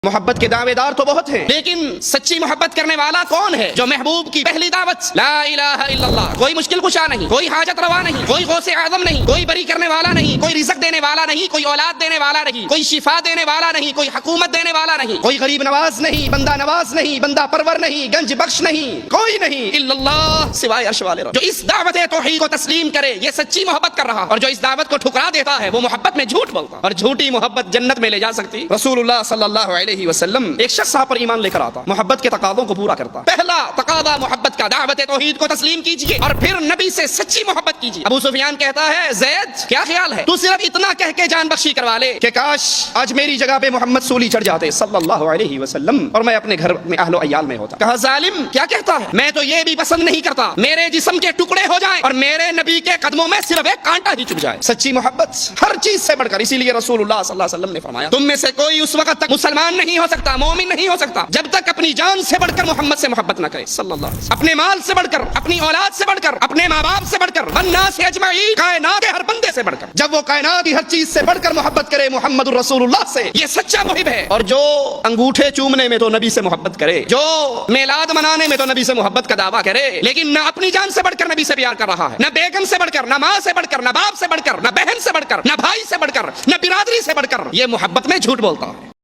محبت کے دعوے دار تو بہت ہیں، لیکن سچی محبت کرنے والا کون ہے؟ جو محبوب کی پہلی دعوت لا الہ الا اللہ، کوئی مشکل کشا نہیں، کوئی حاجت روا نہیں، کوئی غوث اعظم نہیں، کوئی بری کرنے والا نہیں، کوئی رزق دینے والا نہیں، کوئی اولاد دینے والا نہیں، کوئی شفا دینے والا نہیں، کوئی حکومت دینے والا نہیں، کوئی غریب نواز نہیں، بندہ نواز نہیں، بندہ پرور نہیں، گنج بخش نہیں، کوئی نہیں الا اللہ سوائے عرش والے رب۔ جو اس دعوت توحید کو تسلیم کرے یہ سچی محبت کر رہا، اور جو اس دعوت کو ٹھکرا دیتا ہے وہ محبت میں جھوٹ بولتا، اور جھوٹی محبت جنت میں لے جا سکتی۔ رسول اللہ صلی اللہ علیہ وسلم ایک شخص آپ پر ایمان لے کر آتا، محبت کے تقاضوں کو پورا کرتا۔ پہلا تقاضا محبت کا، دعوت توحید کو تسلیم کیجئے اور پھر نبی سے سچی محبت کیجئے۔ ابو سفیان کہتا ہے زید کیا خیال ہے، تو صرف اتنا کہہ کے جان بخشی کروا لے کہ کاش آج میری جگہ پہ محمد سولی چڑھ جاتے صلی اللہ علیہ وسلم اور میں اپنے گھر میں اہل و عیال میں ہوتا۔ کہا ظالم کیا کہتا ہے، میں تو یہ بھی پسند نہیں کرتا میرے جسم کے ٹکڑے ہو جائیں اور میرے نبی کے قدموں میں صرف ایک کانٹا ہی چبھ جائے۔ سچی محبت ہر چیز سے بڑھ کر، اسی لیے رسول اللہ صلی اللہ علیہ وسلم نے فرمایا تم میں سے کوئی اس وقت تک مسلمان نہیں ہو سکتا، مومن نہیں ہو سکتا جب تک اپنی جان سے بڑھ کر محمد سے محبت نہ کرے صلی اللہ علیہ وسلم، اپنے مال سے بڑھ کر، اپنی اولاد سے بڑھ کر، اپنے ماں باپ سے بڑھ کر، والناس اجمعین، کائنات کے ہر بندے سے بڑھ کر۔ جب وہ کائنات کی ہر چیز سے بڑھ کر محبت کرے محمد الرسول اللہ سے، یہ سچا محب ہے۔ اور جو انگوٹھے چومنے میں تو نبی سے محبت کرے، جو میلاد منانے میں تو نبی سے محبت کا دعویٰ کرے، لیکن نہ اپنی جان سے بڑھ کر نبی سے پیار کر رہا ہے، نہ بیگم سے بڑھ کر، نہ ماں سے بڑھ کر، نہ باپ سے بڑھ کر، نہ بہن سے بڑھ کر، نہ بھائی سے بڑھ کر، نہ برادری سے بڑھ کر، یہ محبت میں جھوٹ بولتا ہے۔